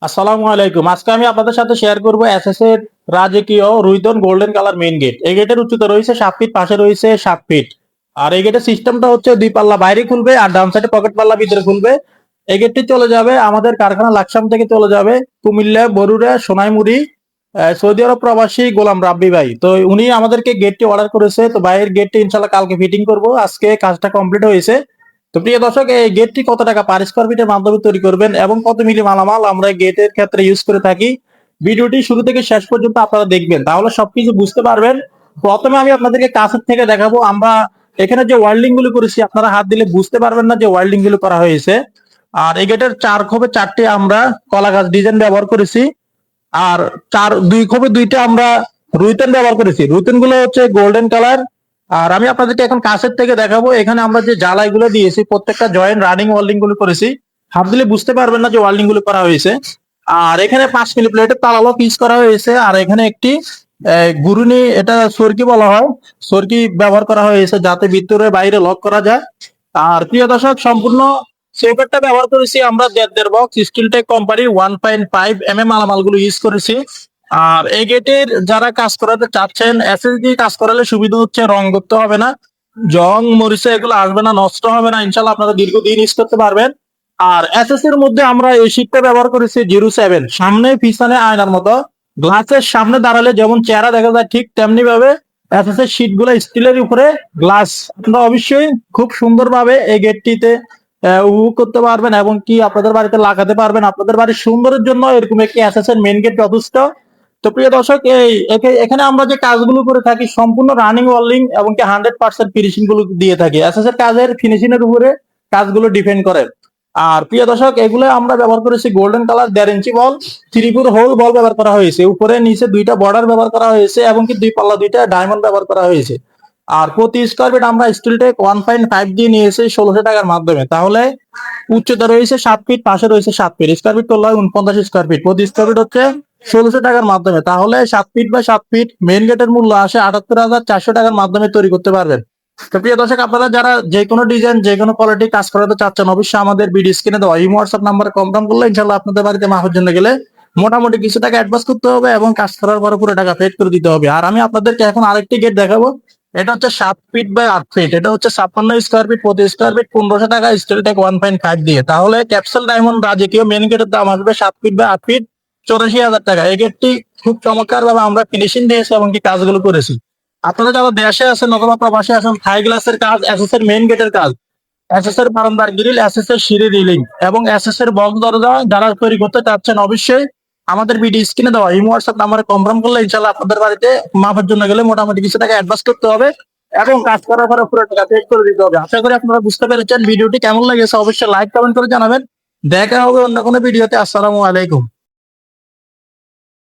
আসসালামু আলাইকুম। আজকে আমি আপনাদের সাথে শেয়ার করব এসএস এর রাজকীয় রুইতন গোল্ডেন কালার মেইন গেট। এই গেটের উচ্চতা রয়েছে 7 ফিট, পাশে রয়েছে 7 ফিট। আর এই গেটের সিস্টেমটা হচ্ছে দুই পাল্লা বাইরে খুলবে আর ডান সাইডে পকেট পাল্লা ভিতরে খুলবে। এই গেটটি চলে যাবে আমাদের কারখানা লাকসাম থেকে চলে যাবে কুমিল্লা, বরুড়া, সোনাইমুড়ি, সৌদি আরব প্রবাসী গোলাম রাব্বি ভাই। তো উনি আমাদেরকে গেটটি অর্ডার করেছে। তো ভাইয়ের গেটটি ইনশাল্লাহ কালকে ফিটিং করব। আজকে কাজটা কমপ্লিট হয়েছে। তো প্রিয় দর্শক, এই গেটটি কত টাকা পার স্কয়ার ফিটের মাধ্যমে তৈরি করবেন এবং কত মিলি মালামাল আমরা গেটের ক্ষেত্রে ইউজ করে থাকি, ভিডিওটি শুরু থেকে শেষ পর্যন্ত আপনারা দেখবেন, তাহলে সবকিছু বুঝতে পারবেন। প্রথমে আমি আপনাদেরকে কাছের থেকে দেখাবো। আমরা এখানে যে ওয়েল্ডিং গুলো করেছি আপনারা হাত দিলে বুঝতে পারবেন না যে ওয়েল্ডিং গুলো করা হয়েছে। আর এই গেটের 4 খোপে 4টি আমরা কলা গাছ ডিজাইন ব্যবহার করেছি। আর 2 খোপে 2টা আমরা রুইতেন ব্যবহার করেছি। রুইতেন গুলো হচ্ছে গোল্ডেন কালার। আর আমি আপনাদেরকে এখন কাছের থেকে দেখাবো। এখানে আমরা যে জ্বালাই গুলো দিয়েছি প্রত্যেকটা জয়েন্ট রানিং ওয়েল্ডিং গুলো করেছি। হাত দিলে বুঝতে পারবেন না যে ওয়েল্ডিং গুলো করা হয়েছে। আর এখানে 5 মিলি প্লেটের তালা ইউজ করা হয়েছে। আর এখানে একটি গুরুনি, এটা সরকি বলা হয়, সরকি ব্যবহার করা হয়েছে যাতে ভিতরে বাইরে লক করা যায়। আর প্রিয় দর্শক, সম্পূর্ণ সেপারটা ব্যবহার করেছি আমরা 1.5 বক্স স্টিলটেক কোম্পানির 1.5 মালামালগুলো ইউজ করেছি। আর এই গেটের যারা কাজ করাতে চাচ্ছেন, এসএসডি কাজ করালে সুবিধা হচ্ছে রং করতে হবে না, জং মরিচা এগুলো আসবে না, নষ্ট হবে না। ইনশাল্লাহ আপনারা দীর্ঘদিন ইউজ করতে পারবেন। আর এসএস এর মধ্যে আমরা এই শীটটা ব্যবহার করেছি 07। সামনে পিছনে আয়নার মতো, গ্লাসের সামনে দাঁড়ালে যেমন চেহারা দেখা যায় ঠিক তেমনি ভাবে এসএস এর শীট গুলো স্টিলের উপরে গ্লাস। আপনারা অবশ্যই খুব সুন্দরভাবে এই গেটটিতে উপভোগ করতে পারবেন এবং কি আপনাদের বাড়িতে লাগাতে পারবেন। আপনাদের বাড়ির সুন্দরের জন্য এরকম একটি এসএস এর মেইন গেট যথেষ্ট। তো প্রিয় দর্শক, এখানে আমরা যে কাজগুলো করে থাকি সম্পূর্ণ রানিং ওয়েল্ডিং এবং কি 100% ফিনিশিং গুলো দিয়ে থাকি। এসএস এর কাজের ফিনিশিং এর উপরে কাজগুলো ডিপেন্ড করে। আর প্রিয় দর্শক, এগুলো আমরা ব্যবহার করেছি গোল্ডেন কালার 1.5 ইঞ্চি বল, 3 হোল বল ব্যবহার করা হয়েছে। উপরে নিচে 2টা বর্ডার ব্যবহার করা হয়েছে এবং কি 2 পাল্লা 2টা ডায়মন্ড ব্যবহার করা হয়েছে। আর প্রতি স্কয়ার ফিট আমরা স্টিলটেক 1.5 দিয়ে নিয়েছি 1600 টাকার মাধ্যমে। তাহলে উচ্চতা রয়েছে 7 ফিট, পাশে রয়েছে 7 ফিট, স্কয়ার ফিট করলে 49 স্কয়ার ফিট, প্রতি স্কয়ার ফিট হচ্ছে 1600 টাকার মাধ্যমে। তাহলে 7 ফিট বাই 7 ফিট মেইন গেটের মূল্য আসে 78,400 টাকার মাধ্যমে তৈরি করতে পারবেন। তো প্রিয় দর্শক, আপনারা যারা যে কোনো ডিজাইন যে কোনো কোয়ালিটি কাজ করাতে চাচ্ছেন, অবশ্যই আমাদের ভিডিও স্ক্রিনে দেওয়া ইমো হোয়াটসঅ্যাপ নাম্বারে কনফার্ম করলে ইনশাআল্লাহ আপনাদের বাড়িতে মাপের জন্য গেলে মোটামুটি কিছু টাকা অ্যাডভান্স করতে হবে এবং কাজ করার পরে পুরো টাকা পেড করে দিতে হবে। আর আমি আপনাদেরকে এখন আরেকটি গেট দেখাবো। এটা হচ্ছে 7 ফিট বাই 8 ফিট। এটা হচ্ছে 56 স্কয়ার ফিট, প্রতি স্কয়ার ফিট 1500 টাকা স্টিলটেক 1.5 দিয়ে। তাহলে ক্যাপসুল ডায়মন্ড রাজকীয় মেন গেটের দাম আসবে 7 ফিট বাই 8 ফিট 84,000 টাকা। এই গেটটি খুব চমৎকার ভাবে আমরা ফিনিশিং দিয়েছি এবং কি কাজগুলো করেছি। আপনারা যারা দেশে আছেন অথবা প্রবাসে আছেন, থাই গ্লাসের কাজ, এসএস এর মেইন গেটের কাজ, এসএস এর বারান্দার গ্রিল, এসএস এর সিঁড়ি রিলিং এবং এসএস এর বক্স দরজা যারা তৈরি করতে চাচ্ছেন, অবশ্যই আমাদের ভিডিও স্ক্রিনে দেওয়া ইমো হোয়াটসঅ্যাপ নাম্বারে কনফার্ম করলে ইনশাআল্লাহ আপনাদের বাড়িতে মাপের জন্য গেলে মোটামুটি কিছু টাকা অ্যাডভান্স করতে হবে এবং কাজ করার পরে পুরো টাকা পেড করে দিতে হবে। আশা করি আপনারা বুঝতে পেরেছেন। ভিডিওটি কেমন লেগেছে অবশ্যই লাইক কমেন্ট করে জানাবেন। দেখা হবে অন্য কোনো ভিডিওতে। আসসালামু আলাইকুম।